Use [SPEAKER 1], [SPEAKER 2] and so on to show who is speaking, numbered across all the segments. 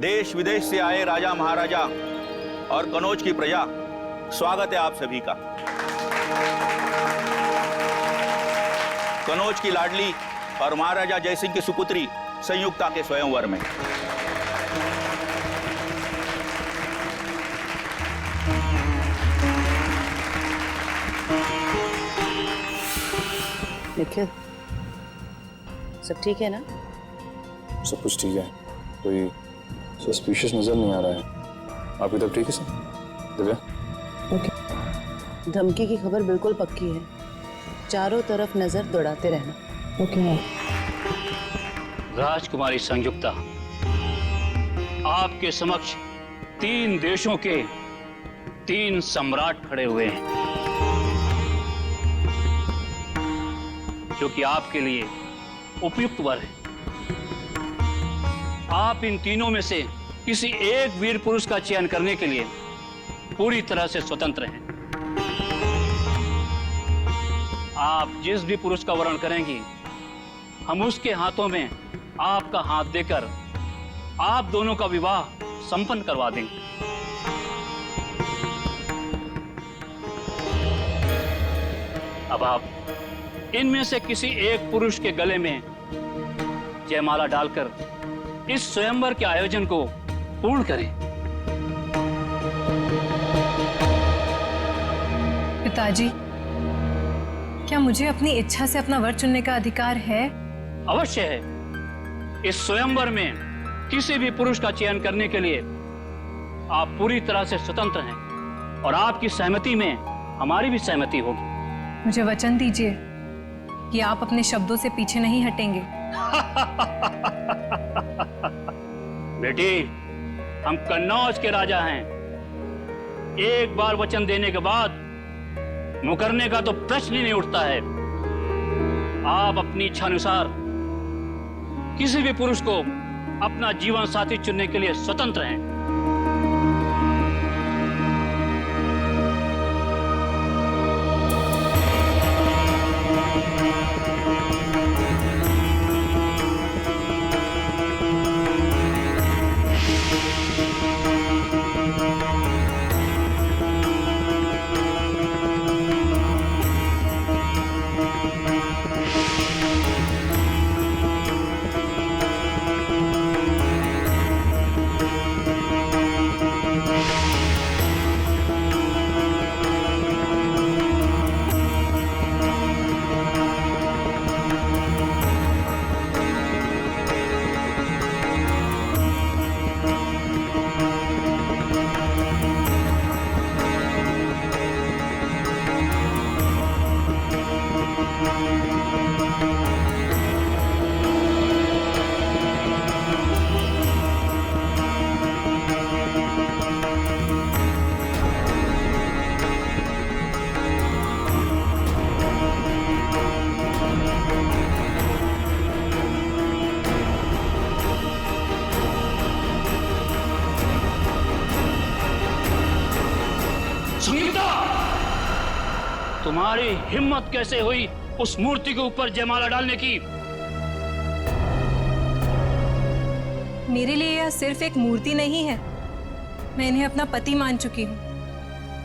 [SPEAKER 1] देश विदेश से आए राजा महाराजा और कनौज की प्रजा, स्वागत है आप सभी का। कनौज की लाडली और महाराजा जयसिंह की सुपुत्री संयुक्ता के स्वयंवर में।
[SPEAKER 2] निखिल, सब ठीक है ना?
[SPEAKER 3] सब कुछ ठीक है, कोई सस्पिशियस नजर नहीं आ रहा है। आपकी तब ठीक है सर? दिव्या?
[SPEAKER 2] ओके। धमकी की खबर बिल्कुल पक्की है, चारों तरफ नजर दौड़ाते रहना। ओके।
[SPEAKER 4] राजकुमारी संयुक्ता, आपके समक्ष 3 देशों के 3 सम्राट खड़े हुए हैं, जो कि आपके लिए उपयुक्त वर है। आप इन तीनों में से किसी एक वीर पुरुष का चयन करने के लिए पूरी तरह से स्वतंत्र हैं। आप जिस भी पुरुष का वर्ण करेंगी, हम उसके हाथों में आपका हाथ देकर आप दोनों का विवाह संपन्न करवा देंगे। अब आप इनमें से किसी एक पुरुष के गले में जयमाला डालकर इस स्वयंवर के आयोजन को पूर्ण करें।
[SPEAKER 5] पिताजी, क्या मुझे अपनी इच्छा से अपना वर चुनने का अधिकार है?
[SPEAKER 4] अवश्य है। इस स्वयंवर में किसी भी पुरुष का चयन करने के लिए आप पूरी तरह से स्वतंत्र हैं और आपकी सहमति में हमारी भी सहमति होगी।
[SPEAKER 5] मुझे वचन दीजिए कि आप अपने शब्दों से पीछे नहीं हटेंगे।
[SPEAKER 4] बेटी, हम कन्नौज के राजा हैं। एक बार वचन देने के बाद मुकरने का तो प्रश्न ही नहीं उठता है। आप अपनी इच्छा अनुसार किसी भी पुरुष को अपना जीवन साथी चुनने के लिए स्वतंत्र हैं। तुम्हारी हिम्मत कैसे हुई उस मूर्ति के ऊपर जयमाला डालने की?
[SPEAKER 5] मेरे लिए यह सिर्फ एक मूर्ति नहीं है। मैं इन्हें अपना पति मान चुकी हूँ।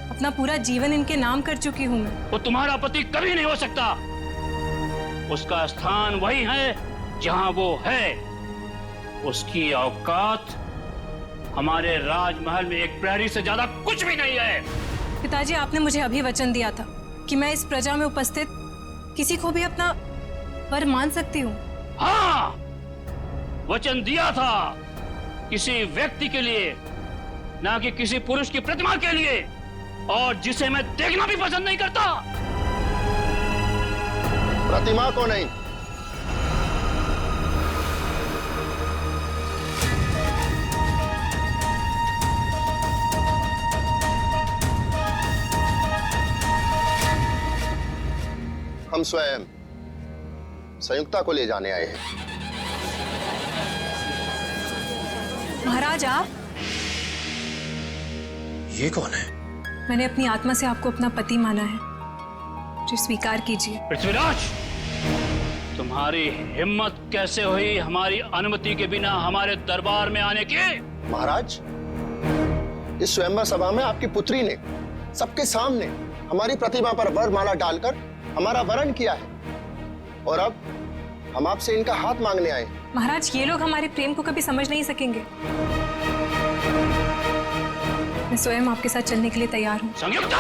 [SPEAKER 5] अपना पूरा जीवन इनके नाम कर चुकी हूँ मैं।
[SPEAKER 4] वो तुम्हारा पति कभी नहीं हो सकता। उसका स्थान वही है जहां वो है। उसकी औकात हमारे राजमहल में एक प्रहरी से ज्यादा कुछ भी नहीं है।
[SPEAKER 5] पिताजी, आपने मुझे अभी वचन दिया था कि मैं इस प्रजा में उपस्थित किसी को भी अपना वर मान सकती हूँ।
[SPEAKER 4] हाँ, वचन दिया था, किसी व्यक्ति के लिए, ना कि किसी पुरुष की प्रतिमा के लिए, और जिसे मैं देखना भी पसंद नहीं करता।
[SPEAKER 6] प्रतिमा को नहीं, हम स्वयं संयुक्ता को ले जाने आए हैं।
[SPEAKER 5] महाराज, आप?
[SPEAKER 3] ये कौन है?
[SPEAKER 5] मैंने अपनी आत्मा से आपको अपना पति माना है, जो स्वीकार कीजिए।
[SPEAKER 4] पृथ्वीराज, तुम्हारी हिम्मत कैसे हुई हमारी अनुमति के बिना हमारे दरबार में आने की?
[SPEAKER 6] महाराज, इस स्वयंवर सभा में आपकी पुत्री ने सबके सामने हमारी प्रतिमा पर वरमाला डालकर हमारा वरण किया है और अब हम आपसे इनका हाथ मांगने आए।
[SPEAKER 5] महाराज, ये लोग हमारे प्रेम को कभी समझ नहीं सकेंगे। मैं स्वयं आपके साथ चलने के लिए तैयार हूँ।
[SPEAKER 4] संयुक्ता!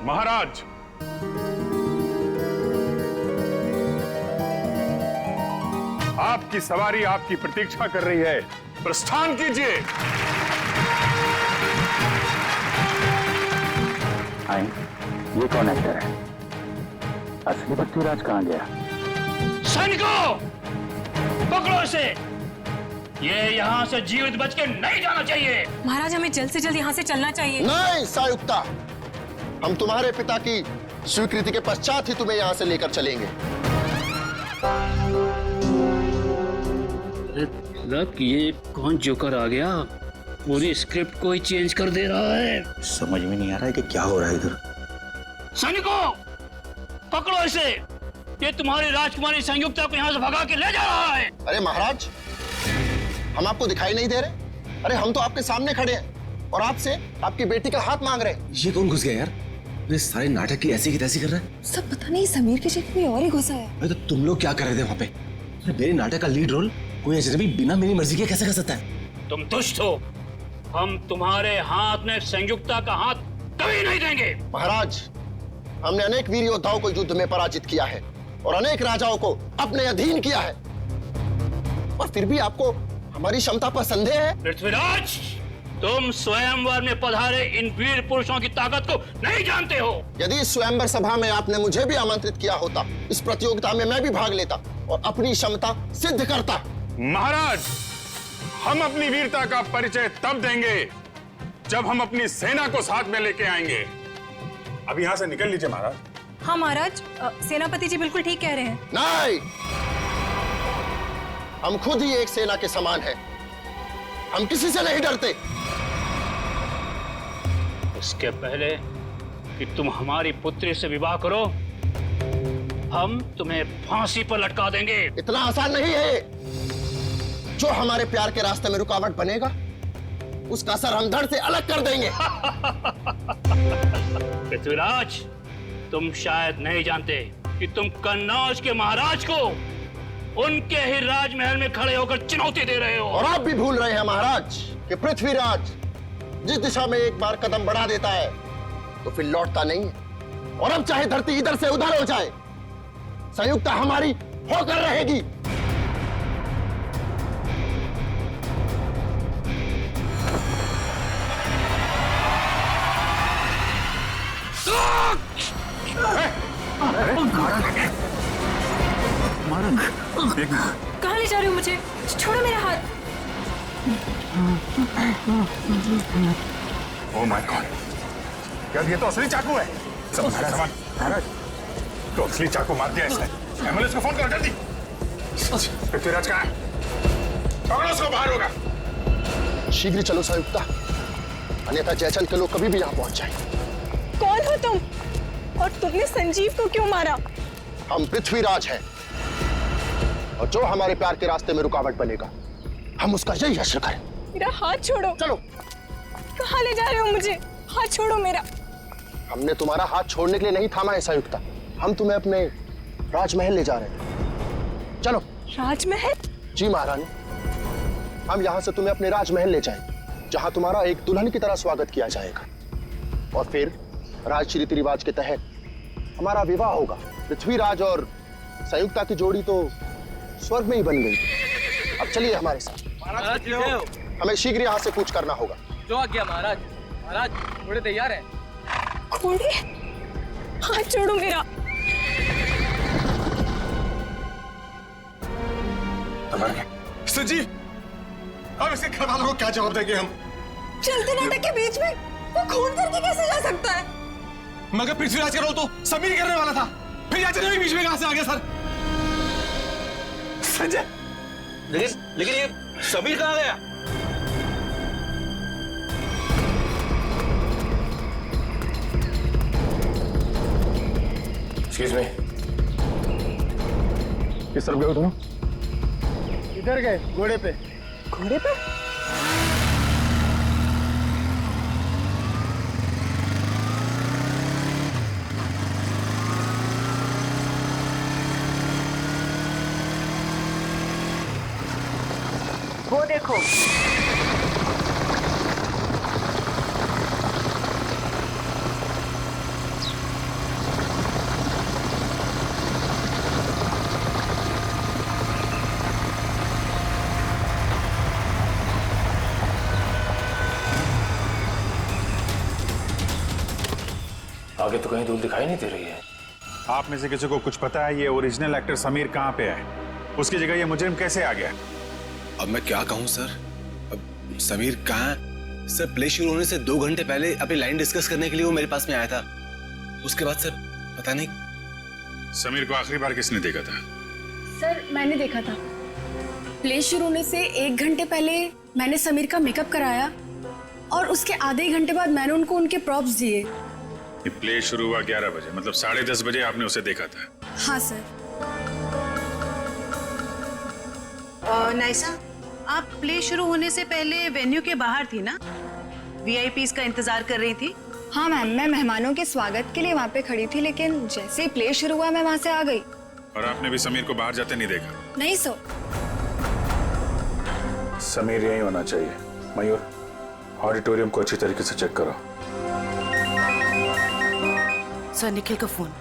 [SPEAKER 7] महाराज, आपकी सवारी आपकी प्रतीक्षा कर रही है, प्रस्थान कीजिए।
[SPEAKER 4] आई, ये कौन एक्टर है? असली पृथ्वीराज कहाँ गया? सैनिकों, पकड़ो इसे। ये यहाँ से जीवित बच के नहीं जाना चाहिए।
[SPEAKER 5] महाराज, हमें जल्द से जल्द यहाँ से चलना चाहिए।
[SPEAKER 6] नहीं संयुक्ता, हम तुम्हारे पिता की स्वीकृति के पश्चात ही तुम्हें यहाँ से लेकर चलेंगे।
[SPEAKER 4] ये कौन जोकर आ गया? पूरी स्क्रिप्ट को ही चेंज कर दे रहा है।
[SPEAKER 1] समझ में नहीं आ रहा है कि क्या हो रहा है इधर।
[SPEAKER 4] सैनिकों, पकड़ो इसे। ये तुम्हारी राजकुमारी संयुक्ता को यहाँ से भगा के ले जा रहा है।
[SPEAKER 6] अरे महाराज, हम आपको दिखाई नहीं दे रहे? अरे हम तो आपके सामने खड़े हैं और आपसे आपकी बेटी का हाथ मांग रहे हैं।
[SPEAKER 8] ये कौन घुस गया यार? ये सारे नाटक की ऐसी की तैसी कर रहा है।
[SPEAKER 9] सब पता नहीं समीर के जेब में और ही घुसा है।
[SPEAKER 8] अरे तो तुम लोग क्या कर रहे थे वहाँ पे? अरे मेरे नाटक का लीड रोल कोई अजनबी बिना मेरी मर्जी के कैसे कर सकता है?
[SPEAKER 4] तुम दुष्ट हो। हम तुम्हारे हाथ में संयुक्ता का हाथ कभी नहीं देंगे।
[SPEAKER 6] महाराज, हमने अनेक वीर योद्धाओं को युद्ध में पराजित किया है और अनेक राजाओं को अपने अधीन किया है, और फिर भी आपको हमारी क्षमता पर संदेह है?
[SPEAKER 4] पृथ्वीराज, तुम स्वयंवर में पधारे इन वीर पुरुषों की ताकत को नहीं जानते हो।
[SPEAKER 6] यदि इस स्वयंवर सभा में आपने मुझे भी आमंत्रित किया होता, इस प्रतियोगिता में मैं भी भाग लेता और अपनी क्षमता सिद्ध करता।
[SPEAKER 7] महाराज, हम अपनी वीरता का परिचय तब देंगे जब हम अपनी सेना को साथ में लेके आएंगे। अब यहाँ से निकल लीजिए महाराज।
[SPEAKER 5] हाँ महाराज, सेनापति जी बिल्कुल ठीक कह रहे हैं।
[SPEAKER 6] नहीं, हम खुद ही एक सेना के समान हैं। हम किसी से नहीं डरते।
[SPEAKER 4] इसके पहले कि तुम हमारी पुत्री से विवाह करो, हम तुम्हें फांसी पर लटका देंगे।
[SPEAKER 6] इतना आसान नहीं है। जो हमारे प्यार के रास्ते में रुकावट बनेगा, उसका सर हम धड़ से अलग कर देंगे।
[SPEAKER 4] पृथ्वीराज, तुम शायद नहीं जानते कि तुम कन्नौज के महाराज को उनके ही राजमहल में खड़े होकर चुनौती दे रहे हो।
[SPEAKER 6] और आप भी भूल रहे हैं महाराज कि पृथ्वीराज जिस दिशा में एक बार कदम बढ़ा देता है तो फिर लौटता नहीं है। और अब चाहे धरती इधर से उधर हो जाए, संयुक्ता हमारी होकर रहेगी।
[SPEAKER 5] कहाँ ले जा रहे हो मुझे? छोड़ो मेरा हाथ।
[SPEAKER 7] ओह माय गॉड, क्या ये तो असली चाकू है? महाराज, तो असली चाकू मार दिया इसने। एम्बुलेंस को फोन कर जल्दी। पृथ्वीराज कहाँ है? पकड़ो उसको, बाहर होगा।
[SPEAKER 6] शीघ्र चलो संयुक्ता, अन्यथा जयचंद के लोग कभी भी यहाँ पहुंच जाएंगे।
[SPEAKER 9] कौन हो तुम? और तुमने संजीव को क्यों मारा?
[SPEAKER 6] हम पृथ्वीराज हैं और जो हमारे प्यार के रास्ते में रुकावट बनेगा, हम उसका यही हश्र करें।
[SPEAKER 9] मेरा हाथ छोड़ो।
[SPEAKER 6] चलो।
[SPEAKER 9] कहाँ ले जा रहे हो मुझे? हाथ छोड़ो मेरा।
[SPEAKER 6] हमने तुम्हारा हाथ छोड़ने के लिए नहीं थामा है संयुक्ता, हम तुम्हें अपने राजमहल ले जा रहे हैं। चलो।
[SPEAKER 9] राजमहल?
[SPEAKER 6] जी महारानी, हम यहाँ से तुम्हें अपने राजमहल ले जाएंगे, जहाँ तुम्हारा एक दुल्हन की तरह स्वागत किया जाएगा, और फिर राज रीति रिवाज के तहत हमारा विवाह होगा। पृथ्वीराज और संयुक्ता की जोड़ी तो स्वर्ग में ही बन गई। अब चलिए हमारे साथ। हमें शीघ्र यहाँ से कूच करना होगा।
[SPEAKER 10] जो आ गया महाराज। महाराज, घोड़े तैयार है।
[SPEAKER 9] घोड़े? हाथ छोड़ो मेरा।
[SPEAKER 7] संजीव, अब इसके घर वालों को क्या जवाब देंगे हम?
[SPEAKER 9] चलते नाटक के बीच में वो खून करके कैसे जा सकता है?
[SPEAKER 8] मगर पृथ्वीराज का रोल तो समीर करने वाला था, फिर याचन भी बीच में कहां से आ गया सर?
[SPEAKER 7] संजय,
[SPEAKER 1] लेकिन ये समीर कहाँ गया?
[SPEAKER 3] एक्सक्यूज मी, किस तरफ गए हो दोनों?
[SPEAKER 6] इधर गए, घोड़े पे।
[SPEAKER 9] घोड़े पे?
[SPEAKER 2] वो देखो।
[SPEAKER 3] आगे तो कहीं धूल दिखाई नहीं दे रही है।
[SPEAKER 7] आप में से किसी को कुछ पता है ये ओरिजिनल एक्टर समीर कहाँ पे है? उसकी जगह ये मुजरिम कैसे आ गया?
[SPEAKER 8] अब मैं क्या कहूँ सर? अब समीर कहाँ है? सर प्ले शुरू होने से 2 घंटे पहले अपनी लाइन डिस्कस करने के लिए वो मेरे पास में आया था। उसके बाद सर पता नहीं।
[SPEAKER 7] समीर को आखिरी बार किसने देखा था?
[SPEAKER 9] सर मैंने देखा था। प्ले शुरू होने से 1 घंटे पहले मैंने समीर का मेकअप कराया और उसके आधे घंटे बाद मैंने उनको उनके प्रॉप्स दिए।
[SPEAKER 7] ये प्ले शुरू हुआ 11 बजे, मतलब 10:30 बजे आपने उसे देखा था?
[SPEAKER 9] हाँ सर।
[SPEAKER 2] नाइसा, आप प्ले शुरू होने से पहले वेन्यू के बाहर थी ना? वीआईपीज का इंतजार कर रही थी?
[SPEAKER 9] हाँ मैम, मैं मेहमानों के स्वागत के लिए वहाँ पे खड़ी थी, लेकिन जैसे ही प्ले शुरू हुआ मैं वहाँ से आ गई।
[SPEAKER 7] और आपने भी समीर को बाहर जाते नहीं देखा?
[SPEAKER 9] नहीं सर।
[SPEAKER 7] समीर यही होना चाहिए। मयूर, ऑडिटोरियम को अच्छी तरीके से चेक करो।
[SPEAKER 2] सर, निखिल का फोन।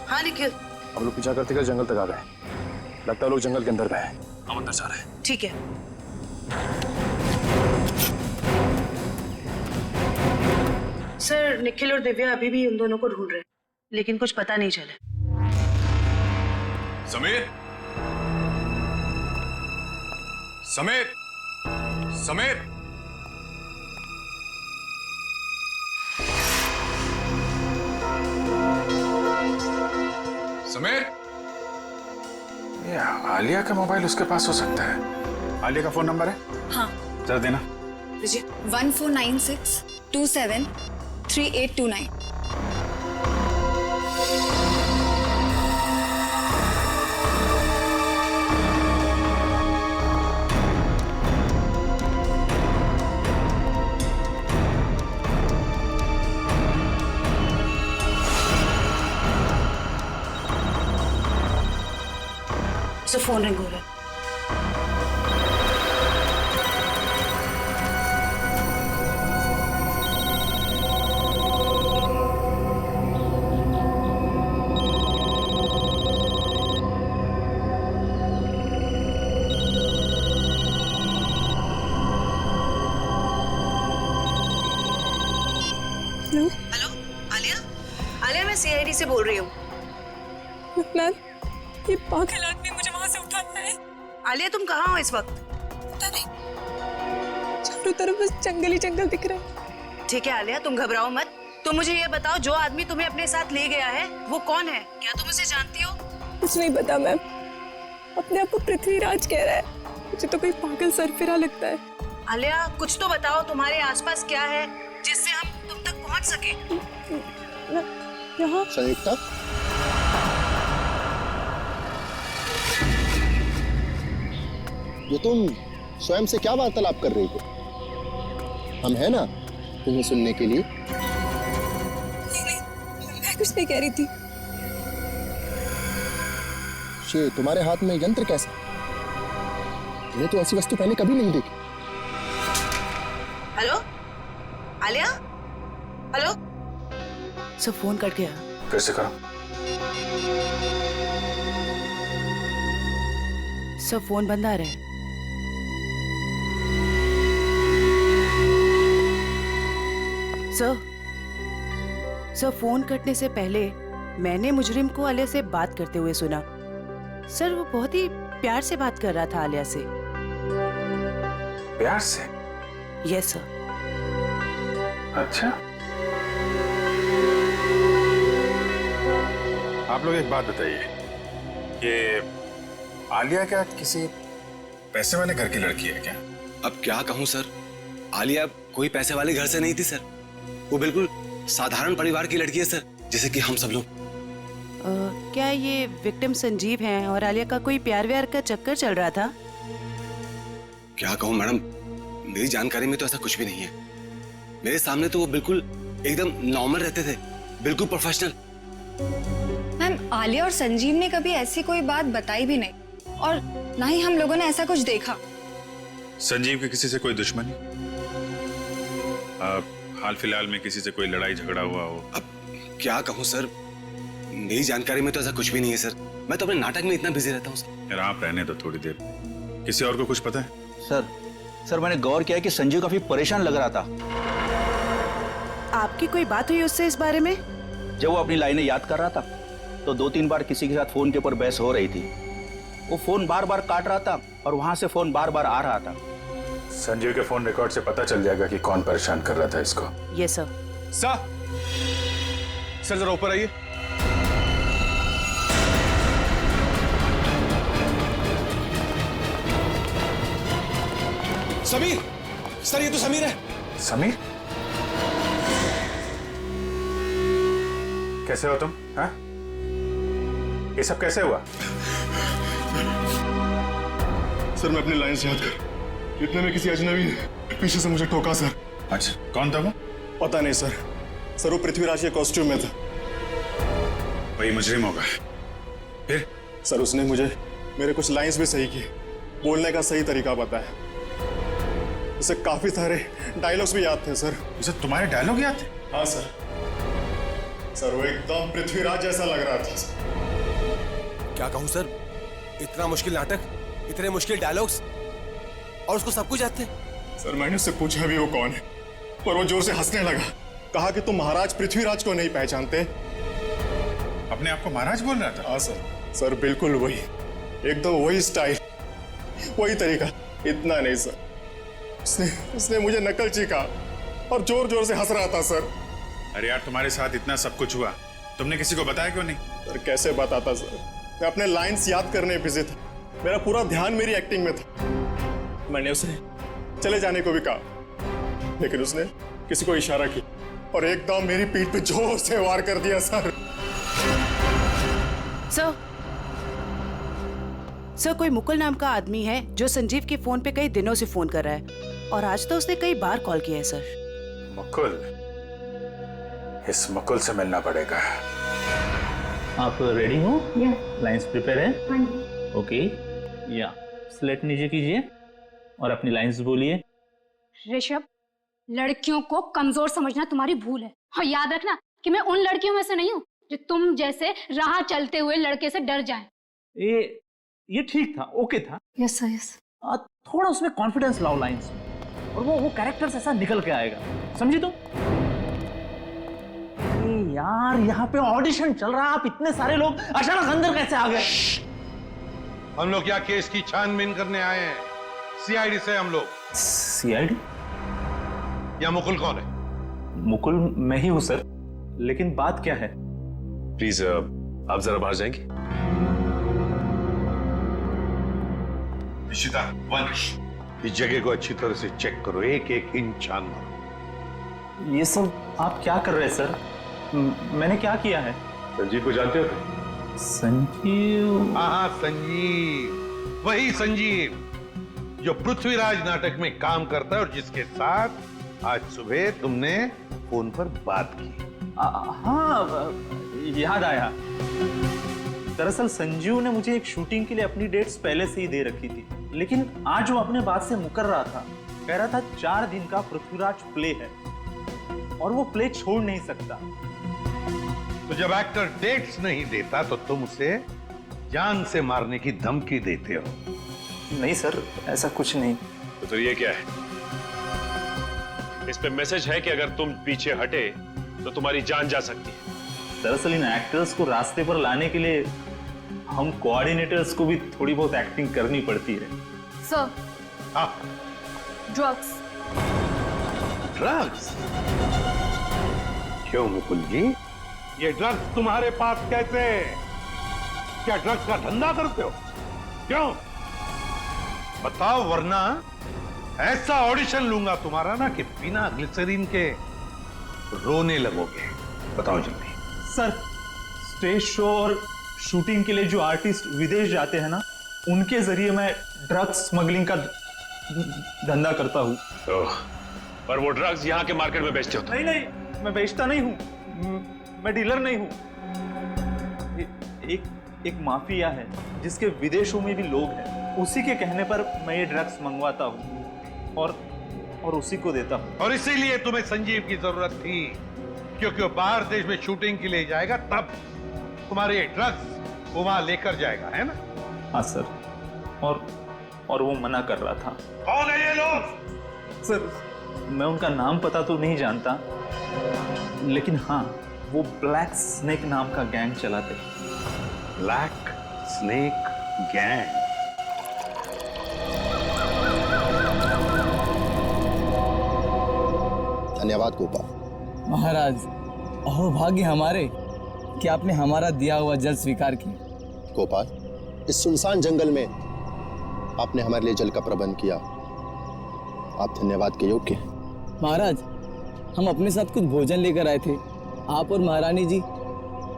[SPEAKER 2] हाँ निखिल।
[SPEAKER 3] हम लोग पीछा करते जंगल तक आ गए। लगता है लोग जंगल के अंदर गए हैं। हम अंदर जा रहे हैं।
[SPEAKER 2] ठीक है। सर, निखिल और दिव्या अभी भी उन दोनों को ढूंढ रहे हैं, लेकिन कुछ पता नहीं चला।
[SPEAKER 7] समीर, समीर, समीर, समीर। ये आलिया का मोबाइल उसके पास हो सकता है। आलिया का फोन नंबर है?
[SPEAKER 9] हाँ।
[SPEAKER 7] जरा देना।
[SPEAKER 9] 1496273829।
[SPEAKER 2] सर, फोन रिंग हो रहा है। हेलो, आलिया? आलिया, मैं सीआईडी से बोल रही हूँ।
[SPEAKER 5] मैम, ये पागल आदमी मुझे वहां से उठाना है।
[SPEAKER 2] आलिया, तुम कहाँ हो इस वक्त?
[SPEAKER 5] पता नहीं, चारों तरफ बस जंगल ही जंगल दिख रहा है।
[SPEAKER 2] ठीक है आलिया, तुम घबराओ मत। तुम मुझे ये बताओ, जो आदमी तुम्हें अपने साथ ले गया है वो कौन है? क्या तुम उसे जानती हो?
[SPEAKER 5] कुछ नहीं पता मैम, अपने आप को पृथ्वीराज कह रहा है। मुझे तो कोई पागल सरफिरा लगता है।
[SPEAKER 2] आलिया, कुछ तो बताओ, तुम्हारे आसपास क्या है जिससे हम तुम तक पहुंच सके?
[SPEAKER 5] यहाँ
[SPEAKER 6] संयुक्ता, ये तुम स्वयं से क्या वार्तालाप कर रही हो? हम है ना तुम्हें सुनने के लिए।
[SPEAKER 5] मैं कुछ नहीं कह रही थी।
[SPEAKER 6] ये तुम्हारे हाथ में यंत्र कैसा? मैंने तो ऐसी वस्तु पहले कभी नहीं देखी।
[SPEAKER 2] हेलो आलिया? हेलो? सब फोन कट गया।
[SPEAKER 7] फिर से करो।
[SPEAKER 2] सब फोन बंद आ रहे हैं। सर, फोन कटने से पहले मैंने मुजरिम को आलिया से बात करते हुए सुना। सर, वो बहुत ही प्यार से बात कर रहा था आलिया से।
[SPEAKER 7] प्यार से?
[SPEAKER 2] Yes sir.
[SPEAKER 7] अच्छा, आप लोग एक बात बताइए, ये आलिया क्या किसी पैसे वाले घर की लड़की है क्या?
[SPEAKER 8] अब क्या कहूँ सर, आलिया कोई पैसे वाले घर से नहीं थी सर। वो बिल्कुल साधारण परिवार की लड़की है सर, जैसे कि हम सब लोग।
[SPEAKER 2] क्या ये विक्टिम संजीव हैं और आलिया का कोई प्यार व्यार का चक्कर चल रहा था?
[SPEAKER 8] क्या कहूँ मैडम, मेरी जानकारी में तो ऐसा कुछ भी नहीं है। मेरे सामने तो वो बिल्कुल एकदम नॉर्मल रहते थे, बिल्कुल प्रोफेशनल।
[SPEAKER 9] मैम, आलिया और संजीव ने कभी ऐसी कोई बात बताई भी नहीं और ना ही हम लोगों ने ऐसा कुछ देखा।
[SPEAKER 7] संजीव की किसी से कोई दुश्मनी? हाल फिलहाल में किसी से कोई लड़ाई झगड़ा हुआ हो?
[SPEAKER 8] अब क्या कहूँ सर, मेरी जानकारी में तो ऐसा कुछ भी नहीं है सर। मैं तो अपने नाटक में इतना बिजी रहता हूँ सर।
[SPEAKER 7] यार आप रहने दो थोड़ी देर। किसी और को कुछ पता है?
[SPEAKER 1] सर मैंने गौर किया कि संजीव काफी परेशान लग रहा था।
[SPEAKER 2] आपकी कोई बात हुई उससे इस बारे में?
[SPEAKER 1] जब वो अपनी लाइनें याद कर रहा था तो 2-3 बार किसी के साथ फोन के ऊपर बहस हो रही थी। वो फोन बार बार काट रहा था और वहां से फोन बार बार आ रहा था।
[SPEAKER 7] संजीव के फोन रिकॉर्ड से पता चल जाएगा कि कौन परेशान कर रहा था इसको।
[SPEAKER 2] Yes sir.
[SPEAKER 7] सर जरा ऊपर आइए।
[SPEAKER 8] समीर, सर ये तो समीर है।
[SPEAKER 7] समीर? कैसे हो तुम? हाँ? ये सब कैसे हुआ?
[SPEAKER 6] सर मैं अपनी लाइंस याद कर, इतने में किसी अजनबी ने पीछे से मुझे ठोका सर।
[SPEAKER 7] अच्छा, कौन था वो?
[SPEAKER 6] पता नहीं सर। सर वो पृथ्वीराज के कॉस्ट्यूम में था।
[SPEAKER 7] वही मुजरिम होगा। फिर?
[SPEAKER 6] सर उसने मुझे मेरे कुछ लाइंस भी सही किए, बोलने का सही तरीका बताया। उसे काफी सारे डायलॉग्स भी याद थे सर।
[SPEAKER 7] उसे तुम्हारे डायलॉग याद थे?
[SPEAKER 6] हाँ सर। सर वो एकदम पृथ्वीराज जैसा लग रहा था।
[SPEAKER 8] क्या कहूँ सर, इतना मुश्किल नाटक, इतने मुश्किल डायलॉग्स और उसको सब कुछ याद थे।
[SPEAKER 6] सर मैंने उससे पूछा भी वो कौन है, पर वो जोर से हंसने लगा। कहा कि तुम महाराज पृथ्वीराज को नहीं पहचानते।
[SPEAKER 7] अपने आप को महाराज बोल रहा था?
[SPEAKER 6] हाँ सर। सर बिल्कुल वही, एकदम वही स्टाइल, वही तरीका। इतना नहीं सर, उसने मुझे नकलची कहा और जोर जोर से हंस रहा था सर।
[SPEAKER 7] अरे यार तुम्हारे साथ इतना सब कुछ हुआ, तुमने किसी को बताया क्यों नहीं?
[SPEAKER 6] सर कैसे बताता सर, मैं अपने लाइंस याद करने बिजी था। मेरा पूरा ध्यान मेरी एक्टिंग में था। मैंने उसे चले जाने को भी कहा, लेकिन उसने किसी को इशारा किया और एकदम मेरी पीठ पे जोर से वार कर दिया सर।
[SPEAKER 2] सर कोई मुकुल नाम का आदमी है जो संजीव के फोन पे कई दिनों से फोन कर रहा है और आज तो उसने कई बार कॉल किया है सर।
[SPEAKER 7] मुकुल? इस मुकुल से मिलना पड़ेगा।
[SPEAKER 4] आप रेडी हो? लाइंस प्रिपेयर है? ओके, या स्लेट नीचे कीजिए और अपनी लाइंस बोलिए।
[SPEAKER 11] ऋषभ, लड़कियों को कमजोर समझना तुम्हारी भूल है और याद रखना कि मैं उन लड़कियों में से नहीं हूँ जो तुम जैसे राह चलते हुए लड़के से डर जाएं।
[SPEAKER 4] ये ठीक था, ओके था।
[SPEAKER 11] Yes sir, yes.
[SPEAKER 4] थोड़ा उसमें कॉन्फिडेंस लाओ लाइंस में और वो कैरेक्टर ऐसा निकल के आएगा, समझी तुम? यार यहाँ पे ऑडिशन चल रहा है, आप इतने सारे लोग अचानक अंदर कैसे आ गए?
[SPEAKER 12] हम लोग क्या केस की छानबीन करने आए हैं? सीआईडी से हम लोग।
[SPEAKER 4] सीआईडी?
[SPEAKER 12] या मुकुल कौन है?
[SPEAKER 4] मुकुल मैं ही हूँ सर, लेकिन बात क्या है?
[SPEAKER 3] प्लीज आप जरा बाहर जाएंगे?
[SPEAKER 12] निशिता, वंश, इस जगह को अच्छी तरह से चेक करो, एक एक इंच छान मारो।
[SPEAKER 4] ये सब आप क्या कर रहे हैं सर? मैंने क्या किया है?
[SPEAKER 3] संजीव को जानते हो?
[SPEAKER 4] संजीव?
[SPEAKER 12] हाँ संजीव, वही संजीव जो पृथ्वीराज नाटक में काम करता है और जिसके साथ आज सुबह तुमने फोन पर बात की।
[SPEAKER 4] हाँ याद आया। दरअसल संजीव ने मुझे एक शूटिंग के लिए अपनी डेट्स पहले से ही दे रखी थी, लेकिन आज वो अपने बात से मुकर रहा था। कह रहा था 4 दिन का पृथ्वीराज प्ले है और वो प्ले छोड़ नहीं सकता।
[SPEAKER 12] तो जब एक्टर डेट्स नहीं देता तो तुम उसे जान से मारने की धमकी देते हो?
[SPEAKER 4] नहीं सर, ऐसा कुछ नहीं।
[SPEAKER 3] तो फिर ये क्या है? इस पे मैसेज है कि अगर तुम पीछे हटे तो तुम्हारी जान जा सकती है।
[SPEAKER 4] दरअसल इन एक्टर्स को रास्ते पर लाने के लिए हम कोऑर्डिनेटर्स को भी थोड़ी बहुत एक्टिंग करनी पड़ती है।
[SPEAKER 11] Sir, drugs.
[SPEAKER 12] ड्रग्स? क्यों मुकुल जी, ये ड्रग्स तुम्हारे पास कैसे? क्या ड्रग्स का धंधा करते हो? क्यों बताओ, वरना ऐसा ऑडिशन लूंगा तुम्हारा ना कि बिना ग्लिसरीन के रोने लगोगे। बताओ जल्दी।
[SPEAKER 4] सर
[SPEAKER 13] स्टेज शो और शूटिंग के लिए जो आर्टिस्ट विदेश जाते हैं ना, उनके जरिए मैं ड्रग्स स्मगलिंग का धंधा करता हूँ।
[SPEAKER 12] पर वो ड्रग्स यहाँ के मार्केट में बेचते हो?
[SPEAKER 13] नहीं नहीं, मैं बेचता नहीं हूँ, मैं डीलर नहीं हूँ। एक माफिया है जिसके विदेशों में भी लोग हैं, उसी के कहने पर मैं ये ड्रग्स मंगवाता हूँ और उसी को देता हूँ।
[SPEAKER 12] और इसीलिए तुम्हें संजीव की जरूरत थी, क्योंकि वो बाहर देश में शूटिंग के लिए जाएगा, तब तुम्हारे ये ड्रग्स वो वहां लेकर जाएगा, है ना?
[SPEAKER 13] हाँ सर, और वो मना कर रहा था।
[SPEAKER 12] कौन है ये लोग?
[SPEAKER 13] सर, मैं उनका नाम पता तो नहीं जानता, लेकिन हाँ, वो ब्लैक स्नेक नाम का गैंग चलाते।
[SPEAKER 12] Black snake gang?
[SPEAKER 6] धन्यवाद गोपाल।
[SPEAKER 10] महाराज, अहो भाग्य हमारे कि आपने हमारा दिया हुआ जल स्वीकार किया।
[SPEAKER 6] गोपाल, इस सुनसान जंगल में आपने हमारे लिए जल का प्रबंध किया, आप धन्यवाद के योग्य हैं।
[SPEAKER 10] महाराज, हम अपने साथ कुछ भोजन लेकर आए थे, आप और महारानी जी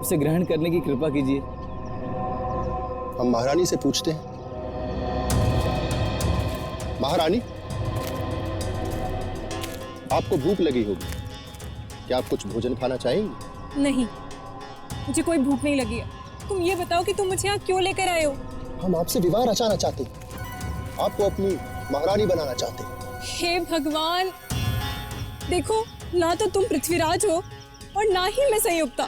[SPEAKER 10] उसे ग्रहण करने की कृपा कीजिए।
[SPEAKER 6] हम महारानी से पूछते हैं। महारानी, आपको भूख लगी होगी, क्या आप कुछ भोजन खाना चाहेंगी?
[SPEAKER 5] नहीं, मुझे कोई भूख नहीं लगी है। तुम ये बताओ कि तुम मुझे यहाँ क्यों लेकर आए हो?
[SPEAKER 6] हम आपसे विवाह रचाना चाहते हैं, आपको अपनी महारानी बनाना चाहते हैं।
[SPEAKER 5] हे भगवान, देखो, ना तो तुम पृथ्वीराज हो और ना ही मैं संयुक्ता।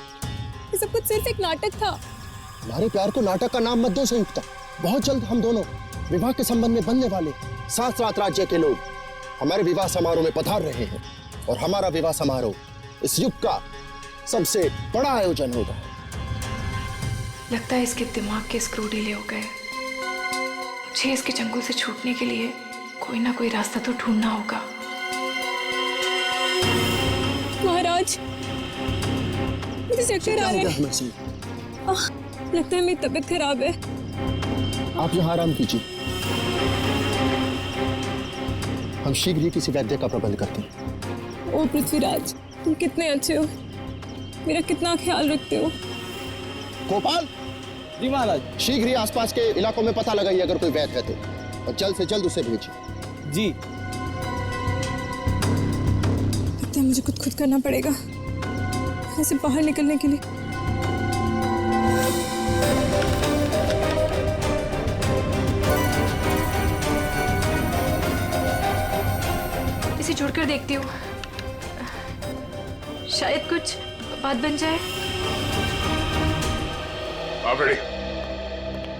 [SPEAKER 5] ये सब कुछ सिर्फ एक नाटक था।
[SPEAKER 6] हमारे प्यार को नाटक का नाम मत दो संयुक्ता। बहुत जल्द हम दोनों विवाह के संबंध में बनने वाले 7 राज्य के लोग हमारे विवाह समारोह में पधार रहे हैं, और हमारा विवाह समारोह इस युग का सबसे बड़ा आयोजन होगा।
[SPEAKER 14] लगता है इसके दिमाग के स्क्रू ढीले हो गए। मुझे इसके जंगल से छूटने के लिए कोई ना कोई रास्ता तो ढूंढना होगा।
[SPEAKER 5] महाराज, मुझे चक्कर आ रहे हैं। लगता है मेरी तबीयत खराब है।
[SPEAKER 6] आप यहाँ आराम कीजिए, हम शीघ्र ही किसी वैद्य का प्रबंध करते हैं।
[SPEAKER 5] ओ पृथ्वीराज, तुम कितने अच्छे हो, मेरा कितना ख्याल रखते हो।
[SPEAKER 6] गोपाल
[SPEAKER 10] जी महाराज,
[SPEAKER 6] शीघ्र ही आसपास के इलाकों में पता लगाइए अगर कोई वैद्य है तो, और जल्द से जल्द उसे भेजिए।
[SPEAKER 10] जी।
[SPEAKER 5] लगता है मुझे खुद करना पड़ेगा यहाँ से बाहर निकलने के लिए।
[SPEAKER 14] इसे जोड़कर देखती हूँ, शायद कुछ बात बन जाए।
[SPEAKER 7] आप रेडी?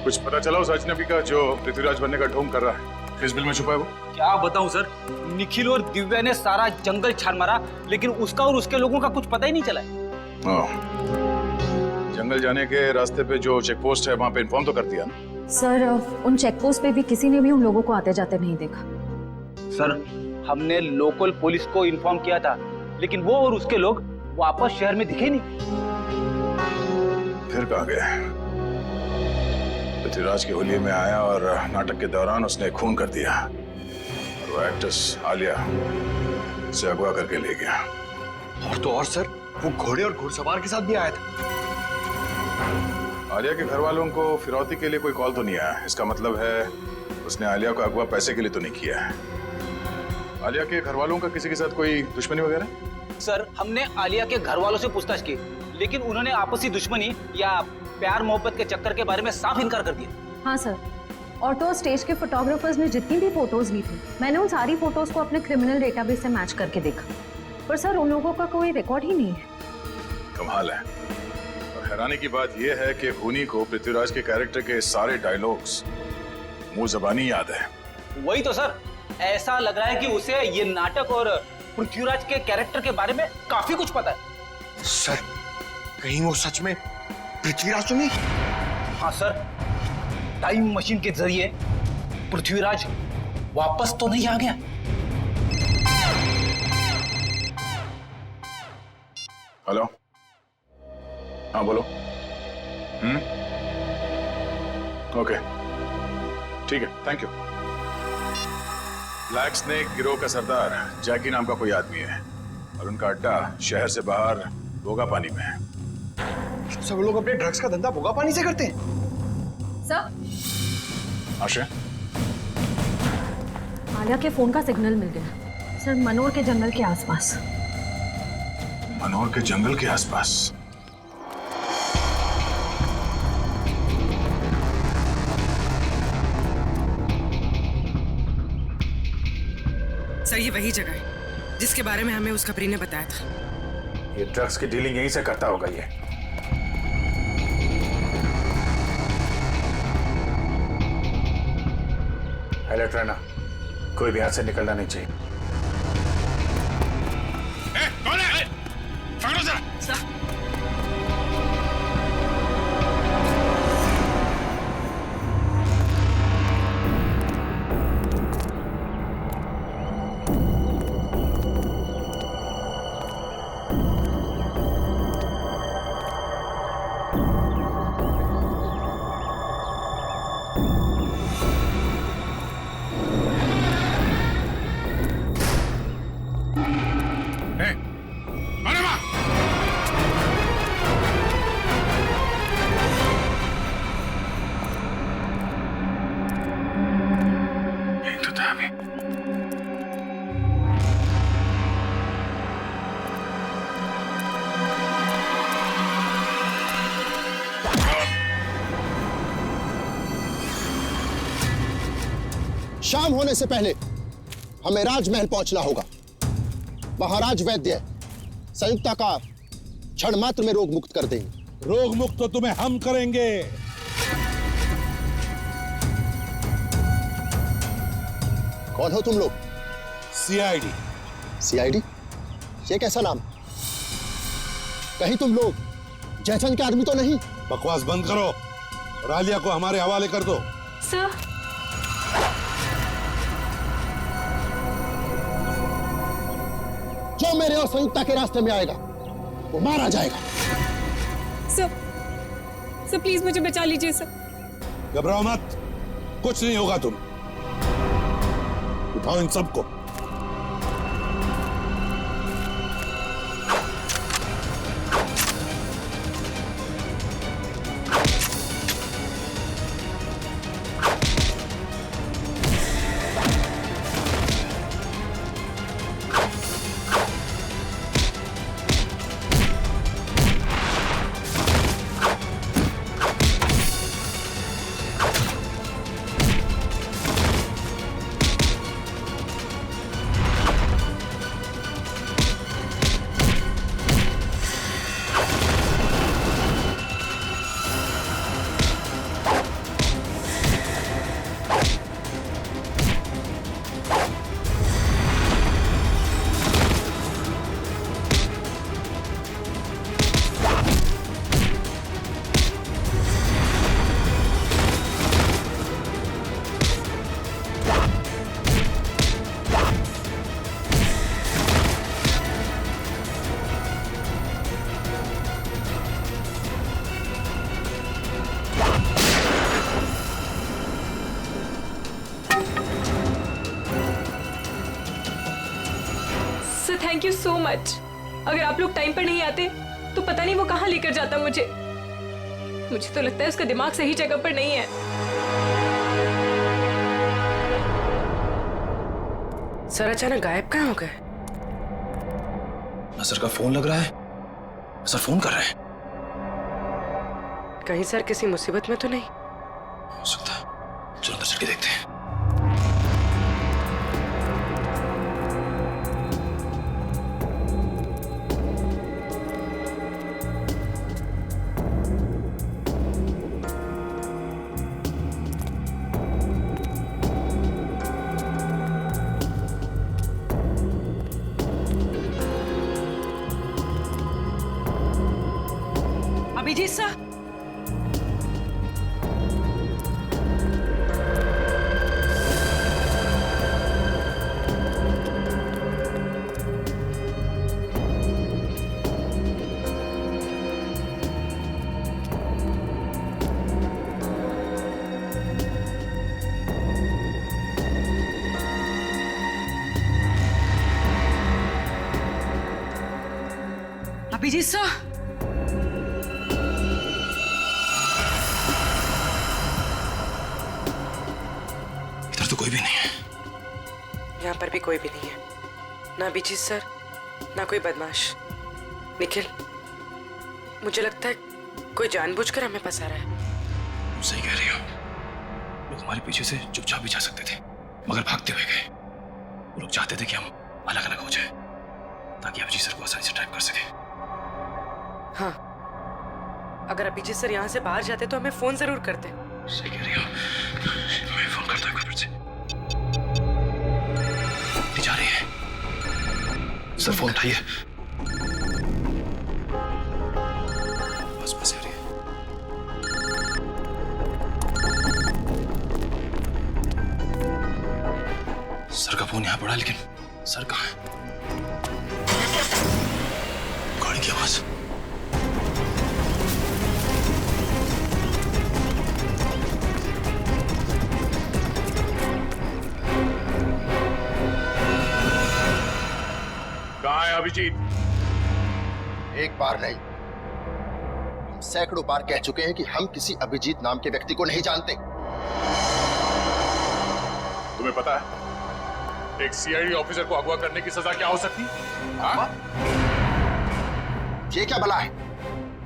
[SPEAKER 7] कुछ पता चला उस अजनबी का जो पृथ्वीराज बनने का ढोंग कर रहा है? किस बिल में छुपा है वो?
[SPEAKER 10] क्या बताऊं सर, निखिल और दिव्या ने सारा जंगल छान मारा, लेकिन उसका और उसके लोगों का कुछ पता ही नहीं चला।
[SPEAKER 7] जंगल जाने के रास्ते पे जो चेक पोस्ट है वहाँ पे इन्फॉर्म तो कर दिया ना?
[SPEAKER 15] सर, उन चेक पोस्ट पे भी किसी ने भी उन लोगों को आते जाते नहीं देखा।
[SPEAKER 10] सर, हमने लोकल पुलिस को इन्फॉर्म किया था, लेकिन वो और उसके लोग वापस शहर में दिखे नहीं।
[SPEAKER 7] फिर कहाँ गए? पृथ्वीराज के होलिये में आया और नाटक के दौरान उसने खून कर दिया, और वो एक्ट्रेस आलिया से अगवा करके ले गया।
[SPEAKER 6] और तो और सर, वो घोड़े और घुड़सवार के साथ भी आया था।
[SPEAKER 7] आलिया के घर वालों को फिरौती के लिए कोई कॉल तो नहीं आया। इसका मतलब है उसने आलिया को अगवा पैसे के लिए तो नहीं किया है। आलिया के घर वालों का किसी के साथ कोई दुश्मनी वगैरह?
[SPEAKER 10] सर, हमने आलिया के घर वालों से पूछताछ की, लेकिन उन्होंने आपसी दुश्मनी या प्यार मोहब्बत के चक्कर के बारे में साफ इनकार कर दिया।
[SPEAKER 15] हाँ सर, और तो स्टेज के फोटोग्राफर्स ने जितनी भी फोटोज ली थी, मैंने उन सारी फोटोज को अपने क्रिमिनल डेटाबेस से मैच करके देखा, पर सर उन लोगों का कोई रिकॉर्ड ही नहीं है।
[SPEAKER 7] कमाल है। और हैरानी की बात यह है कि खूनी को पृथ्वीराज के कैरेक्टर के सारे डायलॉग्स मुंह ज़बानी याद है।
[SPEAKER 10] वही तो सर, ऐसा लग रहा है कि उसे ये नाटक और पृथ्वीराज के कैरेक्टर के बारे में काफी कुछ पता है।
[SPEAKER 6] सर, कहीं वो सच में पृथ्वीराज तो नहीं?
[SPEAKER 10] हाँ सर, टाइम मशीन के जरिए पृथ्वीराज वापस तो नहीं आ गया?
[SPEAKER 7] हेलो, हाँ बोलो। ओके, ठीक है, थैंक यू। ब्लैक स्नेक गिरोह का सरदार जैकी नाम का कोई आदमी है, और उनका अड्डा शहर से बाहर गोगा पानी में है।
[SPEAKER 6] सब लोग अपने ड्रग्स का धंधा भोगा पानी से करते हैं।
[SPEAKER 15] सर
[SPEAKER 3] आशा,
[SPEAKER 15] आलिया के फोन का सिग्नल मिल गया सर, मनोर के जंगल के आसपास।
[SPEAKER 3] मनोर के जंगल के आसपास।
[SPEAKER 16] सर ये वही जगह है जिसके बारे में हमें उस खबरी ने बताया था।
[SPEAKER 3] ये ड्रग्स की डीलिंग यहीं से करता होगा ये। अलर्ट रहना, कोई भी हाथ से निकलना नहीं चाहिए।
[SPEAKER 7] कौन है? पकड़ो जरा।
[SPEAKER 6] शाम होने से पहले हमें राजमहल पहुंचना होगा। महाराज वैद्य संयुक्ता का क्षण मात्र में रोग मुक्त कर देंगे।
[SPEAKER 12] रोग मुक्त तो तुम्हें हम करेंगे।
[SPEAKER 6] कौन हो तुम लोग?
[SPEAKER 12] सीआईडी।
[SPEAKER 6] सीआईडी? ये कैसा नाम? कहीं तुम लोग जयचंद के आदमी तो नहीं?
[SPEAKER 12] बकवास बंद करो और आलिया को हमारे हवाले कर दो।
[SPEAKER 14] सर
[SPEAKER 6] जो मेरे और संयुक्ता के रास्ते में आएगा वो मारा जाएगा।
[SPEAKER 5] सर प्लीज मुझे बचा लीजिए सर।
[SPEAKER 12] घबराओ मत, कुछ नहीं होगा। तुम उठाओ इन सबको।
[SPEAKER 5] Thank you so much. अगर आप लोग टाइम पर नहीं आते तो पता नहीं वो कहाँ लेकर जाता मुझे। मुझे तो लगता है उसका दिमाग सही जगह पर नहीं है।
[SPEAKER 16] सर अचानक गायब कहाँ हो गए?
[SPEAKER 8] सर का फोन लग रहा है। सर फोन कर रहे हैं।
[SPEAKER 16] कहीं सर किसी मुसीबत में तो नहीं?
[SPEAKER 8] हो सकता है, चलो अंदर चल के देखते हैं।
[SPEAKER 16] अभिजीत सर, अभिजीत सर, यहाँ पर भी कोई भी नहीं है, ना अभिजीत सर, ना कोई बदमाश। निखिल, मुझे लगता है कोई जानबूझकर हमें फंसा रहा है।
[SPEAKER 8] तुम सही कह रही हो। लोग हमारे पीछे से चुपचाप भी जा सकते थे, मगर भागते हुए गए। वो लोग चाहते थे कि हम अलग अलग हो जाए, ताकि अभिजीत सर को आसानी से ट्रैप कर सके।
[SPEAKER 16] हाँ, अगर अभिजीत सर यहाँ से बाहर जाते तो हमें फोन जरूर करते।
[SPEAKER 8] सही कह रही हो। मैं फोन करता हूँ फिर से। जा रही है सर, फोन उठाइए। बस बस आ रही है। सर का फोन यहाँ पड़ा, लेकिन सर कहाँ है? गाड़ी की आवाज।
[SPEAKER 7] कहाँ है अभिजीत?
[SPEAKER 6] एक बार नहीं, हम सैकड़ों बार कह चुके हैं कि हम किसी अभिजीत नाम के व्यक्ति को नहीं जानते।
[SPEAKER 7] तुम्हें पता है एक सीआईडी ऑफिसर को अगवा करने की सजा क्या हो सकती? हाँ?
[SPEAKER 6] ये क्या भला है?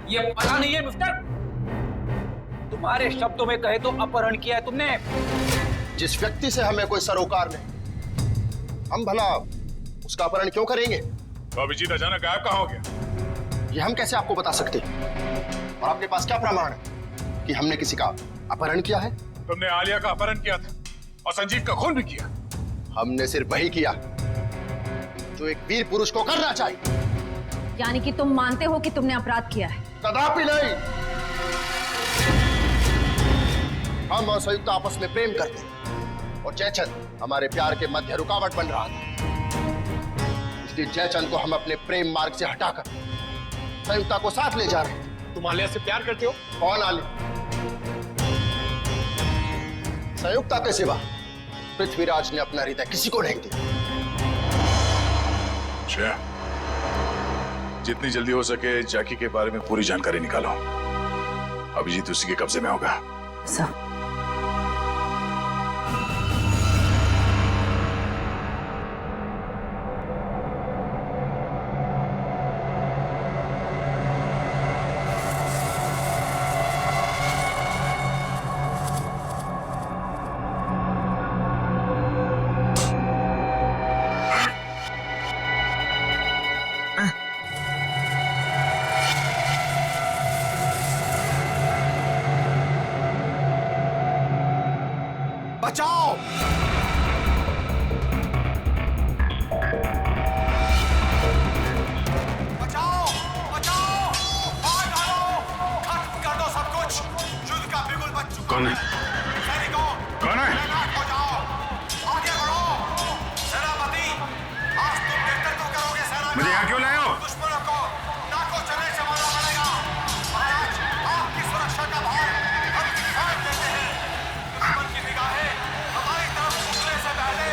[SPEAKER 10] ये पता नहीं है मिस्टर। तुम्हारे शब्दों में कहे तो अपहरण किया है तुमने।
[SPEAKER 6] जिस व्यक्ति से हमें कोई सरोकार नहीं, हम भला उसका अपहरण क्यों करेंगे?
[SPEAKER 7] तो अभिजीत अचानक गायब कहाँ हो गया?
[SPEAKER 6] ये हम कैसे आपको बता सकते हैं? और आपके पास क्या प्रमाण है कि हमने किसी का अपहरण किया है?
[SPEAKER 7] तुमने आलिया का अपहरण किया था और संजीव का खून भी किया।
[SPEAKER 6] हमने सिर्फ वही किया जो एक वीर पुरुष को करना चाहिए।
[SPEAKER 15] यानी कि तुम मानते हो कि तुमने अपराध किया है?
[SPEAKER 6] कदापि नहीं। हम और संयुक्त आपस में प्रेम करते हैं और जयचंद हमारे प्यार के मध्य रुकावट बन रहा था। इसलिए जयचंद को हम अपने प्रेम मार्ग से हटाकर संयुक्ता को साथ ले जा रहे हैं।
[SPEAKER 7] तुम आलिया से प्यार करते हो?
[SPEAKER 6] कौन आलिया? संयुक्ता के सिवा पृथ्वीराज ने अपना हृदय किसी को नहीं दिया।
[SPEAKER 7] जितनी जल्दी हो सके जैकी के बारे में पूरी जानकारी निकालो। अभिजीत उसी के कब्जे में होगा।
[SPEAKER 15] सर,
[SPEAKER 6] बचाओ! बचाओ! बचाओ! मार डालो! खत्म कर दो सब कुछ! युद्ध का बिगुल बज चुका है।
[SPEAKER 7] कौन है?
[SPEAKER 6] सैनिकों!
[SPEAKER 7] कौन है?
[SPEAKER 6] तैनात हो जाओ! आगे बढ़ो! सेनापति! आज तुम नेतृत्व करोगे सेना का।
[SPEAKER 7] मुझे यहाँ क्यों लाए हो?
[SPEAKER 6] दुश्मनों को नाकों चने से मारना पड़ेगा। महाराज, आपकी सुरक्षा का भार हम किसान देते हैं। दुश्मन की निगाहें हमारी तरफ उठने से पहले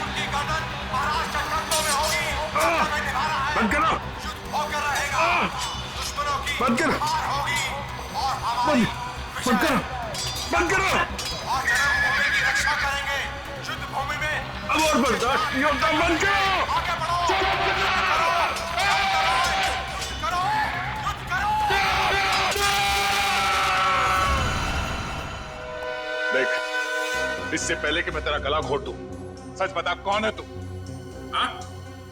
[SPEAKER 6] उनकी गर्दन महाराज के कंधों में होगी। हमें निभाना है।
[SPEAKER 7] बंद करो।
[SPEAKER 6] युद्ध होकर रहेगा। दुश्मनों की
[SPEAKER 7] बंद करो।
[SPEAKER 6] हार होगी और हमारी
[SPEAKER 7] बंद करो। बंद करो।
[SPEAKER 6] और जन्मभूमि की रक्षा करेंगे। युद्ध भूमि में
[SPEAKER 7] अब और बर्दाश्त नहीं होता। बंद करो।
[SPEAKER 6] आगे बढ़ो।
[SPEAKER 7] देख, इससे पहले कि मैं तेरा गला घोट दूं, सच बता कौन है तू? हाँ?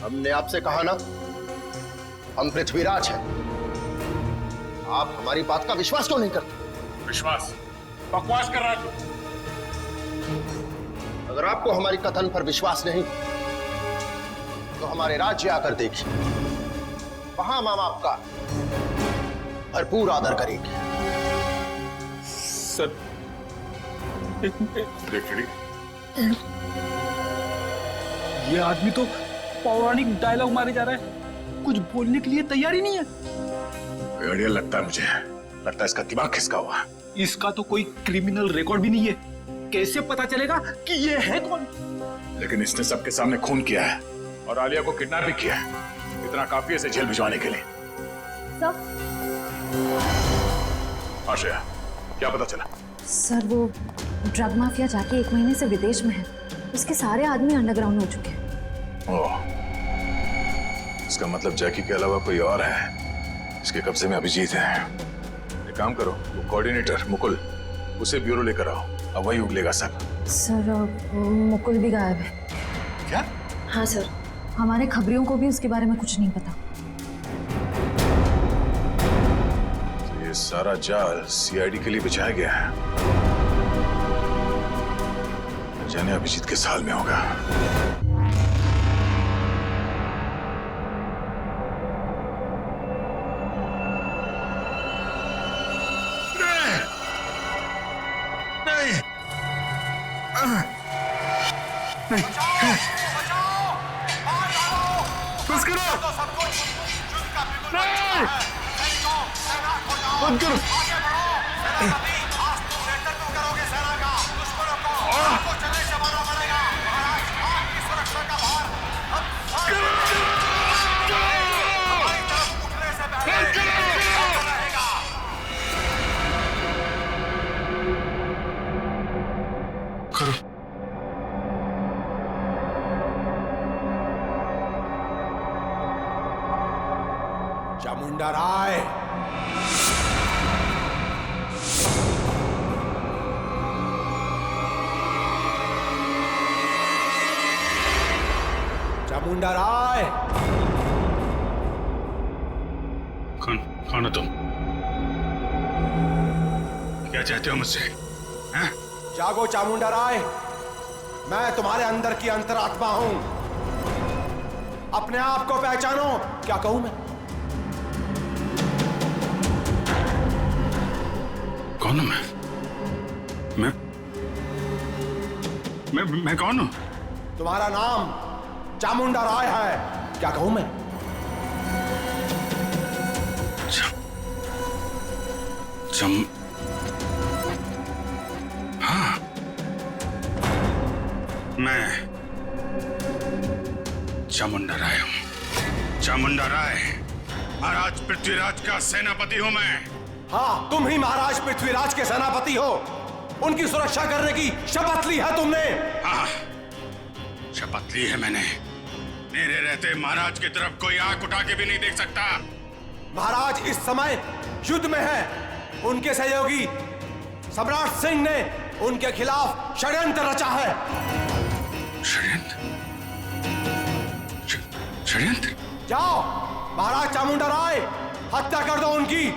[SPEAKER 6] हमने आपसे कहा ना, हम पृथ्वीराज हैं। आप हमारी बात का विश्वास क्यों नहीं करते?
[SPEAKER 7] विश्वास? बकवास कर रहा है तू।
[SPEAKER 6] अगर आपको हमारी कथन पर विश्वास नहीं तो हमारे राज्य आकर देखिए, वहां हम आपका भरपूर आदर करेंगे।
[SPEAKER 13] सर,
[SPEAKER 7] देख
[SPEAKER 10] ये आदमी तो पौराणिक डायलॉग मारे जा रहा है, कुछ बोलने के लिए तैयार ही नहीं है।
[SPEAKER 7] बढ़िया लगता है मुझे, लगता है इसका दिमाग खिसका हुआ है।
[SPEAKER 10] इसका तो कोई क्रिमिनल रिकॉर्ड भी नहीं है, कैसे पता चलेगा कि ये है कौन?
[SPEAKER 7] लेकिन इसने सबके सामने खून किया है और आलिया को किडनैप भी किया है। इतना काफी है इसे जेल भिजवाने के लिए।
[SPEAKER 15] सर,
[SPEAKER 7] आशया, क्या पता चला?
[SPEAKER 15] सर वो ड्रग माफिया जाके 1 महीने से विदेश में है उसके सारे आदमी अंडरग्राउंड हो चुके हैं।
[SPEAKER 7] ओह, इसका मतलब जैकी के अलावा कोई और है। इसके कब्जे में अभिजीत है। एक काम करो, वो कोऑर्डिनेटर मुकुल, उसे ब्यूरो लेकर आओ। अब वही उगलेगा सब।
[SPEAKER 15] सर मुकुल भी गायब है।
[SPEAKER 7] क्या?
[SPEAKER 15] हाँ सर, हमारे खबरियों को भी उसके बारे में कुछ नहीं पता।
[SPEAKER 7] तो ये सारा जाल सीआईडी के लिए बिछाया गया है। जाने अभिजीत के साल में होगा।
[SPEAKER 17] चामुंडा राय, चामुंडा राय।
[SPEAKER 8] कौन हो तुम? क्या चाहते हो मुझसे? हैं?
[SPEAKER 17] जागो चामुंडा राय, मैं तुम्हारे अंदर की अंतरात्मा हूं। अपने आप को पहचानो। क्या कहूं मैं?
[SPEAKER 8] कौन हूं मैं कौन हूं?
[SPEAKER 17] तुम्हारा नाम चामुंडा राय है। क्या कहूं मैं?
[SPEAKER 8] हाँ, मैं चामुंडा राय हूं। चामुंडा राय, महाराज पृथ्वीराज का सेनापति हूं मैं।
[SPEAKER 17] हाँ, तुम ही महाराज पृथ्वीराज के सेनापति हो। उनकी सुरक्षा करने की शपथ ली है तुमने।
[SPEAKER 8] हाँ, शपथ ली है मैंने। मेरे रहते महाराज की तरफ कोई आंख उठा के भी नहीं देख सकता।
[SPEAKER 17] महाराज इस समय युद्ध में है। उनके सहयोगी सम्राट सिंह ने उनके खिलाफ षड्यंत्र रचा है।
[SPEAKER 8] षड्यंत्र?
[SPEAKER 17] जाओ महाराज चामुंडा राय, हत्या कर दो उनकी।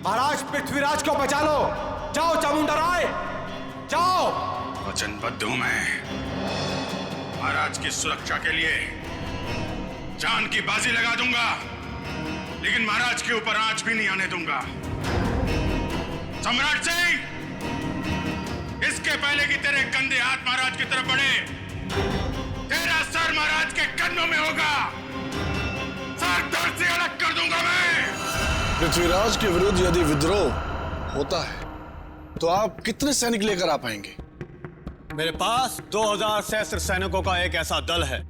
[SPEAKER 17] महाराज पृथ्वीराज को बचा लो। जाओ चामुंडा राय, जाओ।
[SPEAKER 8] वचनबद्ध हूं मैं। महाराज की सुरक्षा के लिए जान की बाजी लगा दूंगा, लेकिन महाराज के ऊपर आंच भी नहीं आने दूंगा। सम्राट सिंह, इसके पहले कि तेरे गंदे हाथ महाराज की तरफ बढ़े, तेरा सर महाराज के कदमों में होगा। सर धड़ से अलग कर दूंगा मैं।
[SPEAKER 18] पृथ्वीराज के विरुद्ध यदि विद्रोह होता है तो आप कितने सैनिक लेकर आ पाएंगे?
[SPEAKER 19] मेरे पास 2000 सहस्त्र सैनिकों का एक ऐसा दल है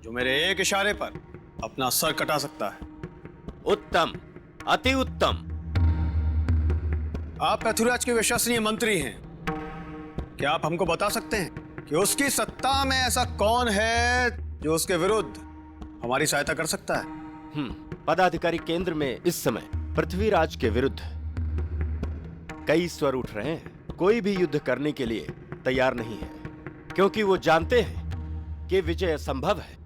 [SPEAKER 19] जो मेरे एक इशारे पर अपना सर कटा सकता है।
[SPEAKER 20] उत्तम, अति उत्तम।
[SPEAKER 19] आप पृथ्वीराज के विश्वसनीय मंत्री हैं। क्या आप हमको बता सकते हैं कि उसकी सत्ता में ऐसा कौन है जो उसके विरुद्ध हमारी सहायता कर सकता है?
[SPEAKER 20] पदाधिकारी केंद्र में इस समय पृथ्वीराज के विरुद्ध कई स्वर उठ रहे हैं। कोई भी युद्ध करने के लिए तैयार नहीं है, क्योंकि वो जानते हैं कि विजय असंभव है।